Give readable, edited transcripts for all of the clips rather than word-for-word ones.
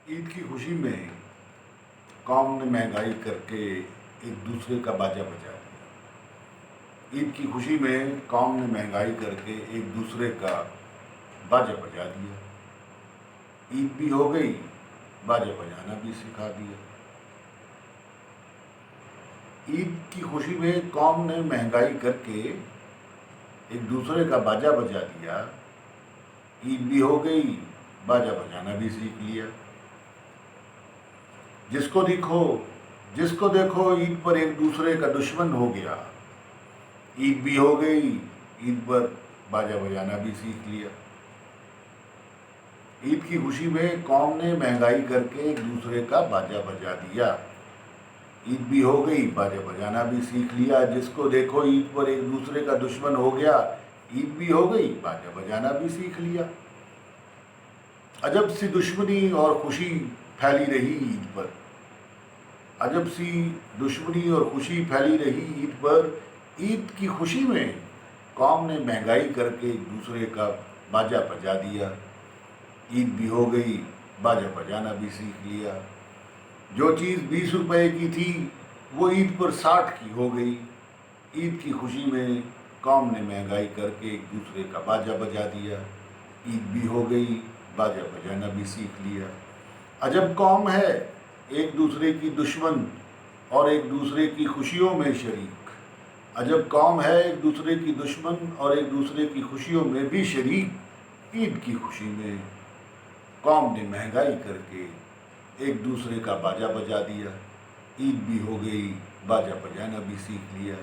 عید کی خوشی میں قوم نے مہنگائی کر کے ایک دوسرے کا باجا بجا دیا۔ عید کی خوشی میں قوم نے مہنگائی کر کے ایک دوسرے کا باجا بجا دیا۔ عید بھی ہو گئی، باجا بجانا بھی سکھا دیا۔ عید کی خوشی میں قوم نے مہنگائی کر کے ایک دوسرے کا باجا بجا دیا۔ عید بھی ہو گئی، باجا بجانا بھی سیکھ لیا۔ جس کو دیکھو عید پر ایک دوسرے کا دشمن ہو گیا۔ عید بھی ہو گئی، عید پر باجا بجانا بھی سیکھ لیا۔ عید کی خوشی میں قوم نے مہنگائی کر کے ایک دوسرے کا باجا بجا دیا۔ عید بھی ہو گئی، باجا بجانا بھی سیکھ لیا۔ جس کو دیکھو عید پر ایک دوسرے کا دشمن ہو گیا۔ عید بھی ہو گئی، باجا بجانا بھی سیکھ لیا۔ عجب سی دشمنی اور خوشی پھیلی رہی عید پر۔ عجب سی دشمنی اور خوشی پھیلی رہی عید پر۔ عید کی خوشی میں قوم نے مہنگائی کر کے ایک دوسرے کا باجا بجا دیا۔ عید بھی ہو گئی، باجا بجانا بھی سیکھ لیا۔ جو چیز 20 روپے کی تھی وہ عید پر 60 کی ہو گئی۔ عید کی خوشی میں قوم نے مہنگائی کر کے ایک دوسرے کا باجا بجا دیا۔ عید بھی ہو گئی، باجا بجانا بھی سیکھ لیا۔ عجب قوم ہے، ایک دوسرے کی دشمن اور ایک دوسرے کی خوشیوں میں شریک۔ عجب قوم ہے، ایک دوسرے کی دشمن اور ایک دوسرے کی خوشیوں میں بھی شریک۔ عید کی خوشی میں قوم نے مہنگائی کر کے ایک دوسرے کا باجا بجا دیا۔ عید بھی ہو گئی، باجا بجانا بھی سیکھ لیا۔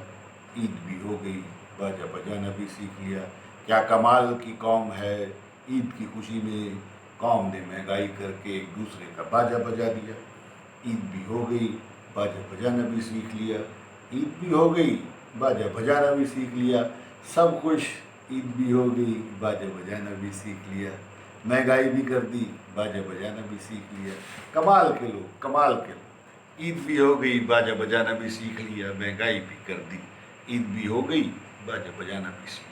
عید بھی ہو گئی، باجا بجانا بھی سیکھ لیا۔ کیا کمال کی قوم ہے، عید کی خوشی میں قوم نے مہنگائی کر کے ایک دوسرے کا باجا بجا دیا۔ عید بھی ہو گئی، باجا بجانا بھی سیکھ لیا۔ عید بھی ہو گئی، باجا بجانا بھی سیکھ لیا۔ سب خوش، عید بھی ہو گئی، باجا بجانا بھی سیکھ لیا۔ مہنگائی بھی کر دی، باجا بجانا بھی سیکھ لیا۔ کمال کے لوگ، کمال کے لوگ۔ عید بھی ہو گئی، باجا بجانا بھی سیکھ لیا۔ مہنگائی بھی کر دی، عید بھی ہو گئی، باجا بجانا بھی سیکھ لیا۔